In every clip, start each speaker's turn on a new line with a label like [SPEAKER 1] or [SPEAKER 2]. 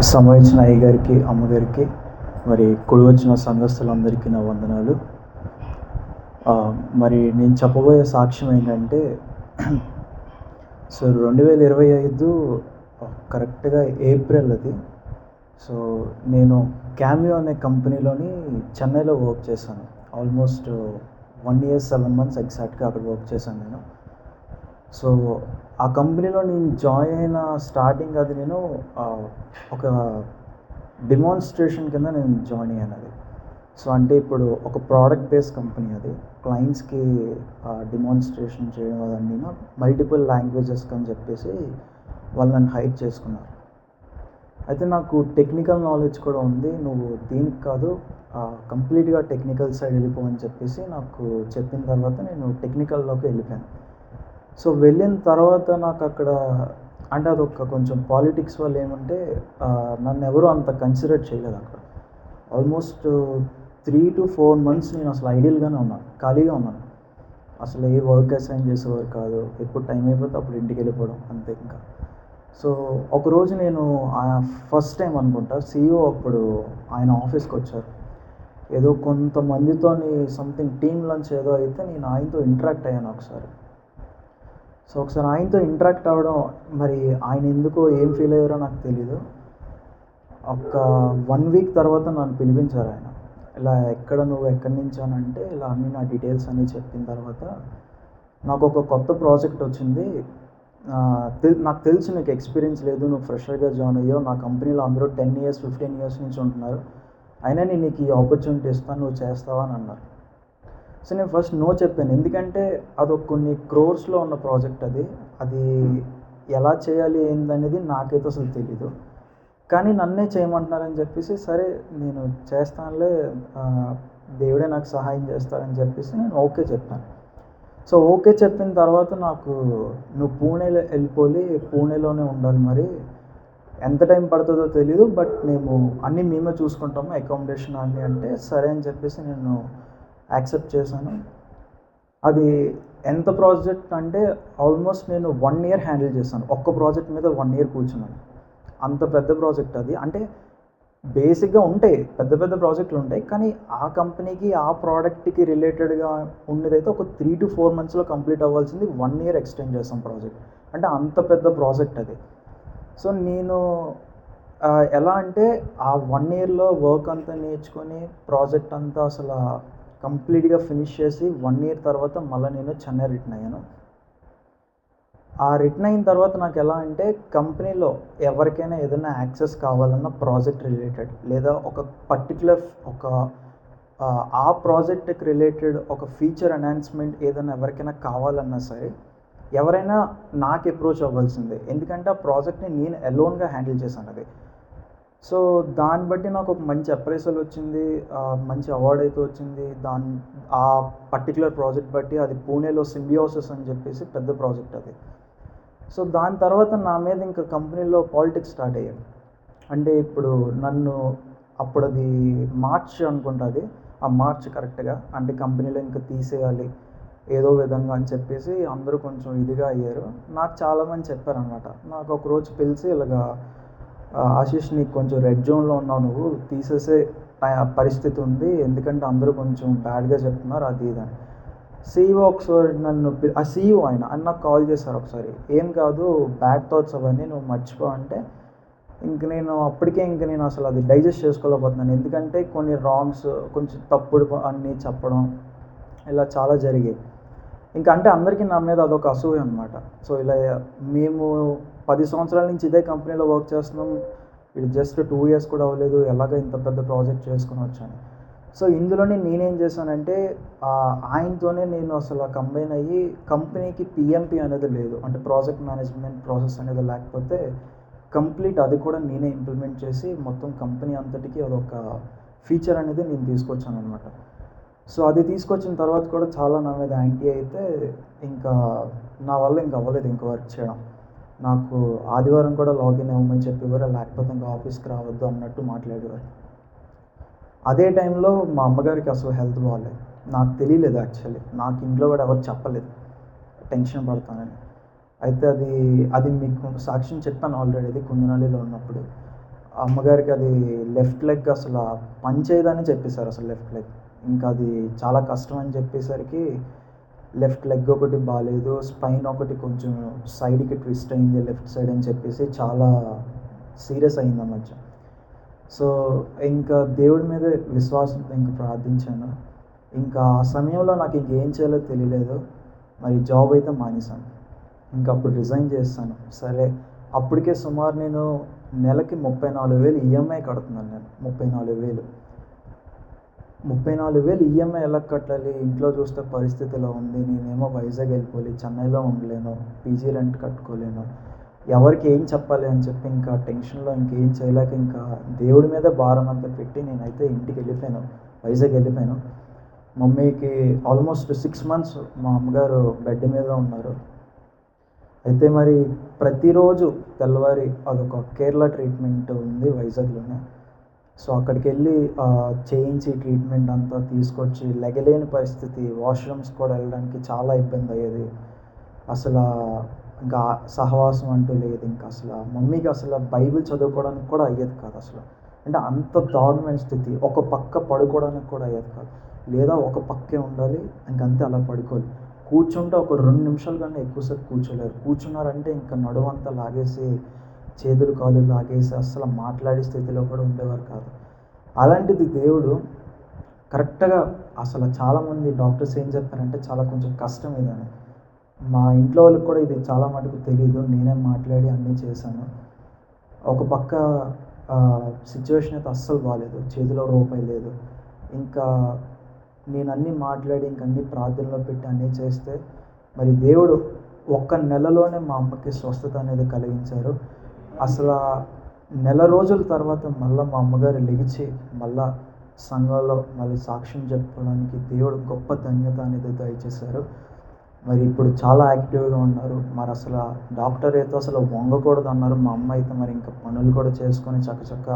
[SPEAKER 1] సంబంధించిన అయ్యగారికి, అమ్మగారికి, మరి కుడి వచ్చిన సంఘస్థులందరికీ నా వందనాలు. మరి నేను చెప్పబోయే సాక్ష్యం ఏంటంటే, సో 2025 కరెక్ట్గా ఏప్రిల్ అది. సో నేను క్యామియో అనే కంపెనీలోని చెన్నైలో వర్క్ చేశాను. ఆల్మోస్ట్ 1 year 7 months ఎగ్జాక్ట్గా అక్కడ వర్క్ చేశాను నేను. సో ఆ కంపెనీలో నేను జాయిన్ అయిన స్టార్టింగ్ అది నేను ఒక డెమాన్స్ట్రేషన్ కింద నేను జాయిన్ అయ్యాను అది. సో అంటే ఇప్పుడు ఒక ప్రోడక్ట్ బేస్డ్ కంపెనీ అది. క్లయింట్స్కి డెమాన్స్ట్రేషన్ చేయడం అదన్నీ మల్టిపుల్ లాంగ్వేజెస్ అని చెప్పేసి వాళ్ళు నన్ను హైర్ చేసుకున్నారు. అయితే నాకు టెక్నికల్ నాలెడ్జ్ కూడా ఉంది, నువ్వు దీనికి కాదు కంప్లీట్గా టెక్నికల్ సైడ్ వెళ్ళిపోవని చెప్పేసి నాకు చెప్పిన తర్వాత నేను టెక్నికల్లోకి వెళ్ళిపోయాను. సో వెళ్ళిన తర్వాత నాకు అక్కడ అంటే అదొక కొంచెం పాలిటిక్స్ వల్ల ఏమంటే నన్ను ఎవరు అంత కన్సిడర్ చేయలేదు అక్కడ. ఆల్మోస్ట్ 3 to 4 months నేను అసలు ఐడియల్గానే ఉన్నాను, ఖాళీగా ఉన్నాను. అసలు ఏ వర్క్ అసైన్ చేసేవారు కాదు, ఎప్పుడు టైం అయిపోతే అప్పుడు ఇంటికి వెళ్ళిపోవడం అంతే ఇంకా. సో ఒకరోజు నేను ఫస్ట్ టైం అనుకుంటా CEO అప్పుడు ఆయన ఆఫీస్కి వచ్చారు. ఏదో కొంతమందితోని సంథింగ్ టీమ్ లంచ్ ఏదో అయితే నేను ఆయనతో ఇంటరాక్ట్ అయ్యాను ఒకసారి. సో ఒకసారి ఆయనతో ఇంటరాక్ట్ అవ్వడం, మరి ఆయన ఎందుకో ఏం ఫీల్ అయ్యారో నాకు తెలీదు. ఒక 1 week తర్వాత నన్ను పిలిపించారు ఆయన. ఇలా నువ్వు ఎక్కడి నుంచి అని అంటే ఇలా అన్నీ నా డీటెయిల్స్ అన్నీ చెప్పిన తర్వాత నాకు ఒక కొత్త ప్రాజెక్ట్ వచ్చింది. నాకు తెలుసు నీకు ఎక్స్పీరియన్స్ లేదు, నువ్వు ఫ్రెషర్గా జాయిన్ అయ్యావు, నా కంపెనీలో అందరూ 10 years 15 years నుంచి ఉంటున్నారు, అయినా నేను నీకు ఈ ఆపర్చునిటీ ఇస్తాను, నువ్వు చేస్తావా అని అన్నారు. సో నేను ఫస్ట్ నో చెప్పాను, ఎందుకంటే అదొక కొన్ని క్రోర్స్లో ఉన్న ప్రాజెక్ట్ అది ఎలా చేయాలి ఏందనేది నాకైతే అసలు తెలీదు. కానీ నన్నే చేయమంటున్నారని చెప్పేసి సరే నేను చేస్తానులే, దేవుడే నాకు సహాయం చేస్తారని చెప్పేసి నేను ఓకే చెప్పాను. సో ఓకే చెప్పిన తర్వాత నాకు నువ్వు పూణేలో వెళ్ళిపోయి పూణేలోనే ఉండాలి, మరి ఎంత టైం పడుతుందో తెలీదు, బట్ మేము అన్నీ మేమే చూసుకుంటాము అకామిడేషన్ అన్నీ అంటే సరే అని చెప్పేసి నేను యాక్సెప్ట్ చేశాను. అది ఎంత ప్రాజెక్ట్ అంటే ఆల్మోస్ట్ నేను 1 year హ్యాండిల్ చేశాను. ఒక్క ప్రాజెక్ట్ మీద 1 year కూర్చున్నాను. అంత పెద్ద ప్రాజెక్ట్ అది. అంటే బేసిక్గా ఉంటాయి, పెద్ద పెద్ద ప్రాజెక్టులు ఉంటాయి, కానీ ఆ కంపెనీకి ఆ ప్రోడక్ట్కి రిలేటెడ్గా ఉండేదైతే ఒక 3 to 4 monthsలో కంప్లీట్ అవ్వాల్సింది 1 year ఎక్స్టెండ్ చేస్తాం ప్రాజెక్ట్. అంటే అంత పెద్ద ప్రాజెక్ట్ అది. సో నేను ఎలా అంటే ఆ 1 yearలో వర్క్ అంతా నేర్చుకొని ప్రాజెక్ట్ అంతా అసలు కంప్లీట్గా ఫినిష్ చేసి 1 year తర్వాత మళ్ళీ నేను చెన్నై రిటర్న్ అయ్యాను. ఆ రిటర్న్ అయిన తర్వాత నాకు ఎలా అంటే కంపెనీలో ఎవరికైనా ఏదైనా యాక్సెస్ కావాలన్నా ప్రాజెక్ట్ రిలేటెడ్ లేదా ఒక పర్టికులర్ ఆ ప్రాజెక్ట్కి రిలేటెడ్ ఒక ఫీచర్ ఎన్హాన్స్మెంట్ ఏదైనా ఎవరికైనా కావాలన్నా సరే ఎవరైనా నాకు అప్రోచ్ అవ్వాల్సిందే, ఎందుకంటే ఆ ప్రాజెక్ట్ని నేను అలోన్గా హ్యాండిల్ చేశాను అది. సో దాన్ని బట్టి నాకు ఒక మంచి అప్రైజల్ వచ్చింది, మంచి అవార్డ్ అయితే వచ్చింది. ఆ పర్టికులర్ ప్రాజెక్ట్ బట్టి అది పూణేలో సింబియోసిస్ అని చెప్పేసి పెద్ద ప్రాజెక్ట్ అది. సో దాని తర్వాత నా మీద ఇంకా కంపెనీలో పాలిటిక్స్ స్టార్ట్ అయ్యాయి. అంటే ఇప్పుడు నన్ను అప్పుడు అది మార్చ్ అనుకుంటుంది, ఆ మార్చ్ కరెక్ట్గా అంటే కంపెనీలో ఇంకా తీసేయాలి ఏదో విధంగా అని చెప్పేసి అందరూ కొంచెం ఇదిగా అయ్యారు. నాకు చాలామంది చెప్పారనమాట. నాకు ఒకరోజు పిలిచి ఇలాగా ఆశీష్ నీకు కొంచెం రెడ్ జోన్లో ఉన్నావు, నువ్వు తీసేసే పరిస్థితి ఉంది, ఎందుకంటే అందరూ కొంచెం బ్యాడ్గా చెప్తున్నారు అది ఇదని. CEO ఒకసారి ఆ CEO ఆయన నాకు కాల్ చేశారు ఒకసారి, ఏం కాదు బ్యాడ్ థాట్స్ అవన్నీ నువ్వు మర్చిపో అంటే అప్పటికే నేను అసలు అది డైజెస్ట్ చేసుకోలేకపోతున్నాను, ఎందుకంటే కొన్ని రాంగ్స్ కొంచెం తప్పుడు అన్నీ చెప్పడం ఇలా చాలా జరిగాయి. అంటే అందరికీ నా మీద అదొక అసూయ అనమాట. సో ఇలా మేము 10 సంవత్సరాల నుంచి ఇదే కంపెనీలో వర్క్ చేస్తున్నాం, ఇది జస్ట్ 2 years కూడా అవ్వలేదు, ఎలాగ ఇంత పెద్ద ప్రాజెక్ట్ చేసుకుని వచ్చాను. సో ఇందులోనే నేనేం చేశానంటే ఆయనతోనే నేను అసలు కంబైన్ అయ్యి కంపెనీకి PMP అనేది లేదు, అంటే ప్రాజెక్ట్ మేనేజ్మెంట్ ప్రాసెస్ అనేది లేకపోతే కంప్లీట్ అది కూడా నేనే ఇంప్లిమెంట్ చేసి మొత్తం కంపెనీ అంతటికీ అదొక ఫీచర్ అనేది నేను తీసుకొచ్చాను అనమాట. సో అది తీసుకొచ్చిన తర్వాత కూడా చాలా నా మీద యాంటీ అయితే ఇంకా నా వల్ల ఇంకా అవ్వలేదు ఇంకా వర్క్ చేయడం. నాకు ఆదివారం కూడా లాగిన్ అవ్వమని చెప్పేవారు, లేకపోతే ఇంకా ఆఫీస్కి రావద్దు అన్నట్టు మాట్లాడేవారు. అదే టైంలో మా అమ్మగారికి అసలు హెల్త్ బాగాలేదు, నాకు తెలియలేదు యాక్చువల్లీ, నాకు ఇంట్లో కూడా ఎవరు చెప్పలేదు టెన్షన్ పడతానని. అయితే అది మీకు సాక్ష్యం చెప్పాను ఆల్రెడీ, అది కుందనల్లిలో ఉన్నప్పుడు అమ్మగారికి అది లెఫ్ట్ లెగ్ అసలు పని చేయదని చెప్పేశారు. అసలు లెఫ్ట్ లెగ్ ఇంకా అది చాలా కష్టం అని చెప్పేసరికి లెఫ్ట్ లెగ్ ఒకటి బాగాలేదు, స్పైన్ ఒకటి కొంచెం సైడ్కి ట్విస్ట్ అయింది లెఫ్ట్ సైడ్ అని చెప్పేసి చాలా సీరియస్ అయింది ఆ మధ్య. సో ఇంకా దేవుడి మీద విశ్వాసంతో ఇంక ప్రార్థించాను. ఇంకా ఆ సమయంలో నాకు ఇంకేం చేయాలో తెలియలేదు. మరి జాబ్ అయితే మానేశాను. ఇంకా అప్పుడు రిజైన్ చేస్తాను. సరే అప్పటికే సుమారు నేను నెలకి 34,000 ఈఎంఐ కడుతున్నాను. నేను 34,000 ఈఎంఐ ఎలా కట్టాలి? ఇంట్లో చూస్తే పరిస్థితి ఇలా ఉంది. నేనేమో వైజాగ్ వెళ్ళిపోవాలి, చెన్నైలో ఉండలేను, పీజీ రెంట్ కట్టుకోలేను, ఎవరికి ఏం చెప్పాలి అని చెప్పి ఇంకా టెన్షన్లో ఇంకేం చేయలేక ఇంకా దేవుడి మీద భారం అంతా పెట్టి నేనైతే ఇంటికి వెళ్ళిపోయాను, వైజాగ్ వెళ్ళిపోయాను. మమ్మీకి ఆల్మోస్ట్ 6 months మా అమ్మగారు బెడ్ మీద ఉన్నారు. అయితే మరి ప్రతిరోజు తెల్లవారి అదొక కేరళ ట్రీట్మెంట్ ఉంది వైజాగ్లోనే. సో అక్కడికి వెళ్ళి చేయించి ట్రీట్మెంట్ అంతా తీసుకొచ్చి లెగలేని పరిస్థితి, వాష్రూమ్స్ కూడా వెళ్ళడానికి చాలా ఇబ్బంది అయ్యేది. అసలు ఇంకా సహవాసం అంటూ లేదు. ఇంకా అసలు మమ్మీకి అసలు బైబిల్ చదువుకోవడానికి కూడా అయ్యేది కాదు అసలు. అంటే అంత దారుణమైన స్థితి. ఒక పక్క పడుకోవడానికి కూడా అయ్యేది కాదు. లేదా ఒక పక్కే ఉండాలి, ఇంకంతే అలా పడుకోవాలి. కూర్చుంటే ఒక 2 నిమిషాల కన్నా ఎక్కువసేపు కూర్చోలేరు. కూర్చున్నారంటే ఇంకా నడుమంతా లాగేసి, చేతులు కాళ్ళు లాగేసి అస్సలు మాట్లాడే స్థితిలో కూడా ఉండేవారు కాదు. అలాంటిది దేవుడు కరెక్ట్గా అసలు చాలామంది డాక్టర్స్ ఏం చెప్పారంటే చాలా కొంచెం కష్టం ఇదని. మా ఇంట్లో వాళ్ళకి కూడా ఇది చాలా మటుకు తెలీదు. నేనే మాట్లాడి అన్నీ చేశాను. ఒక పక్క సిచ్యువేషన్ అయితే అస్సలు బాగాలేదు. చేతిలో రూపాయి లేదు. ఇంకా నేను అన్నీ మాట్లాడి ఇంక అన్నీ ప్రార్థనలో పెట్టి అన్నీ చేస్తే మరి దేవుడు ఒక్క నెలలోనే మా అమ్మకి స్వస్థత అనేది కలిగించారు. అసలు నెల రోజుల తర్వాత మళ్ళీ మా అమ్మగారు లెగిచి మళ్ళా సంఘంలో మళ్ళీ సాక్ష్యం చెప్పుకోవడానికి దేవుడు గొప్ప ధన్యత అనేది దయచేశారు. మరి ఇప్పుడు చాలా యాక్టివ్గా ఉన్నారు. మరి అసలు డాక్టర్ అయితే అసలు వంగకూడదు అన్నారు. మా అమ్మ అయితే మరి ఇంకా పనులు కూడా చేసుకొని చక్కచక్క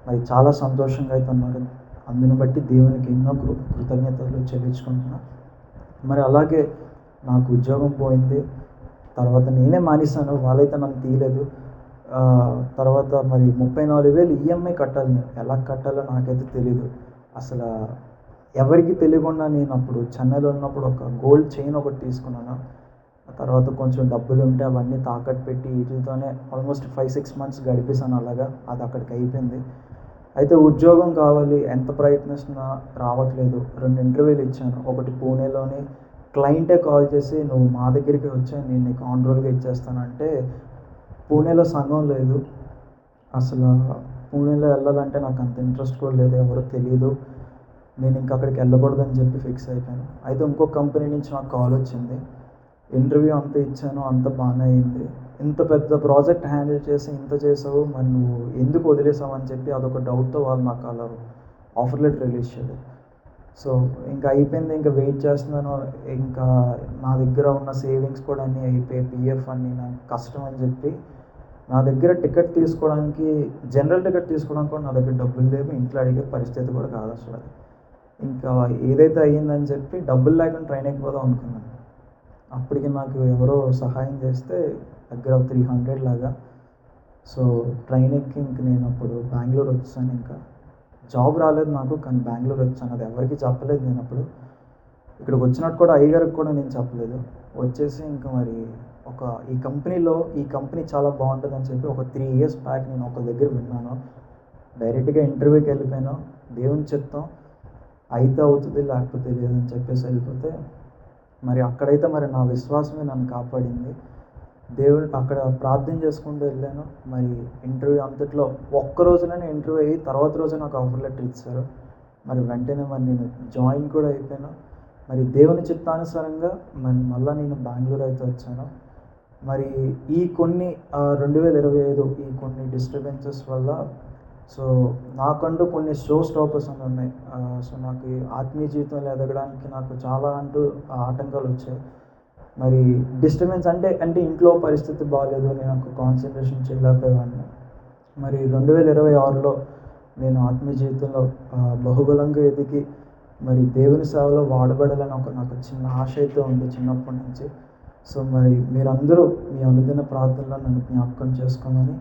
[SPEAKER 1] మరి చాలా సంతోషంగా అయితే ఉన్నారు. అందుని బట్టి దేవునికి ఎన్నో కృతజ్ఞతలు చెల్లించుకుంటున్నా. మరి అలాగే నాకు ఉద్యోగం పోయింది. తర్వాత నేనే మానేశాను, వాళ్ళైతే నన్ను తీయలేదు. తర్వాత మరి 34,000 ఈఎంఐ కట్టాలి. నేను ఎలా కట్టాలో నాకైతే తెలీదు. అసలు ఎవరికి తెలియకుండా నేను అప్పుడు చెన్నైలో ఉన్నప్పుడు ఒక గోల్డ్ చైన్ ఒకటి తీసుకున్నాను. ఆ తర్వాత కొంచెం డబ్బులు ఉంటే అవన్నీ తాకట్టు పెట్టి వీటితోనే ఆల్మోస్ట్ 5-6 months గడిపేశాను అలాగా. అది అక్కడికి అయిపోయింది. అయితే ఉద్యోగం కావాలి ఎంత ప్రయత్నిస్తున్నా రావట్లేదు. 2 ఇంటర్వ్యూలు ఇచ్చాను. ఒకటి పూణేలోని క్లయింటే కాల్ చేసి నువ్వు మా దగ్గరికి వచ్చాయి నేను నీకు ఆన్ రోల్గా ఇచ్చేస్తానంటే పూణేలో సంఘం లేదు. అసలు పూణేలో వెళ్ళాలంటే నాకు అంత ఇంట్రెస్ట్ కూడా లేదు, ఎవరో తెలియదు. నేను ఇంకా అక్కడికి వెళ్ళకూడదని చెప్పి ఫిక్స్ అయిపోయాను. అయితే ఇంకో కంపెనీ నుంచి నాకు కాల్ వచ్చింది. ఇంటర్వ్యూ అంతా ఇచ్చాను, అంత బాగానే అయింది. ఇంత పెద్ద ప్రాజెక్ట్ హ్యాండిల్ చేసి ఇంత చేసావు, మరి నువ్వు ఎందుకు వదిలేసావు అని చెప్పి అదొక డౌట్తో వాళ్ళు నాకు అలా ఆఫర్ లెటర్ రిలీజ్ చేయలేదు. సో ఇంకా అయిపోయింది. ఇంకా వెయిట్ చేస్తున్నాను. ఇంకా నా దగ్గర ఉన్న సేవింగ్స్ కూడా అన్నీ అయిపోయి పిఎఫ్ అన్నీ నాకు కష్టం అని చెప్పి నా దగ్గర టికెట్ తీసుకోవడానికి జనరల్ టికెట్ తీసుకోవడానికి కూడా నా దగ్గర డబ్బులు లేవు. ఇంట్లో అడిగే పరిస్థితి కూడా కాదు అసలు. ఇంకా ఏదైతే అయ్యిందని చెప్పి డబ్బులు లేకుండా ట్రైన్ ఎక్కిపోదాం అనుకున్నాను. అప్పటికి నాకు ఎవరో సహాయం చేస్తే దగ్గర 300 లాగా. సో ట్రైన్ ఎక్కి ఇంక నేను అప్పుడు బెంగళూరు వచ్చాను. ఇంకా జాబ్ రాలేదు నాకు, కానీ బెంగళూరు వచ్చాను. అది ఎవరికి చెప్పలేదు నేను అప్పుడు. ఇక్కడికి వచ్చినట్టు కూడా అయ్యగారికి కూడా నేను చెప్పలేదు. వచ్చేసి ఇంకా మరి ఈ కంపెనీ చాలా బాగుంటుందని చెప్పి ఒక 3 years బ్యాక్ నేను ఒక దగ్గర విన్నాను. డైరెక్ట్గా ఇంటర్వ్యూకి వెళ్ళిపోయాను. దేవుని చిత్తం అయితే అవుతుంది, లేకపోతే లేదని చెప్పేసి వెళ్ళిపోతే మరి అక్కడైతే మరి నా విశ్వాసమే నన్ను కాపాడింది. దేవుడు అక్కడ ప్రార్థన చేసుకుంటూ వెళ్ళాను. మరి ఇంటర్వ్యూ అంతట్లో ఒక్క రోజులోనే ఇంటర్వ్యూ అయ్యి తర్వాత రోజే నాకు ఆఫర్ లెటర్ ఇచ్చారు. మరి వెంటనే మరి నేను జాయిన్ కూడా అయిపోయాను. మరి దేవుని చిత్తానుసారంగా మళ్ళీ నేను బెంగళూరు అయితే వచ్చాను. మరి ఈ కొన్ని 2025 ఈ కొన్ని డిస్టర్బెన్సెస్ వల్ల సో నాకంటూ కొన్ని షో స్టాపర్స్ అని ఉన్నాయి. సో నాకు ఆత్మీయ జీవితంలో ఎదగడానికి నాకు చాలా ఆటంకాలు వచ్చాయి. మరి డిస్టర్బెన్స్ అంటే ఇంట్లో పరిస్థితి బాగాలేదు, నేను ఒక కాన్సన్ట్రేషన్ చేయలేకపోయేవాడిని. మరి 2026లో నేను ఆత్మీయ జీవితంలో బహుబలంగా ఎదిగి మరి దేవుని సేవలో వాడబడాలని నాకు చిన్న ఆశ అయితే ఉంది చిన్నప్పటి నుంచి. సో మరి మీరందరూ మీ అనుదిన ప్రార్థనలో నన్ను జ్ఞాపకం చేసుకోమని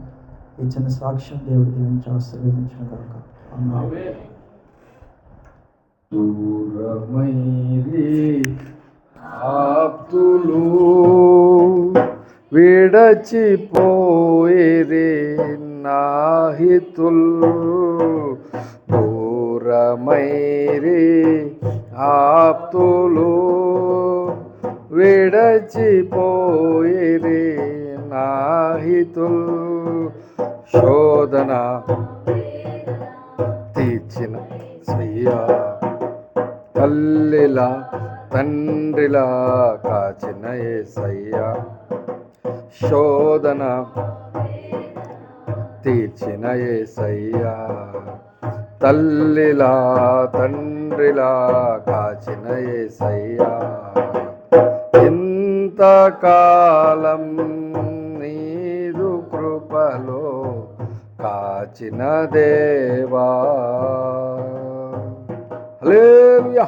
[SPEAKER 1] ఈ చిన్న సాక్ష్యం దేవుడు దీవించి ఆశీర్వదించిన కాక.
[SPEAKER 2] దూరమైరి ఆప్తులు విడచిపోయిరి నాహితుల్, దూరమైరి ఆప్తులు విడచిపోయిరి నాహితుల్, శోధన తీర్చిన సయ్యా, తల్లిలా తండ్రిలా కాచిన యేసయ్యా, శోధన తీర్చిన యేసయ్యా, తల్లిలా తండ్రిలా కాచిన యేసయ్యా, ఇంతకాలం నీదు కృపలో కాచిన దేవా. హల్లెలూయా.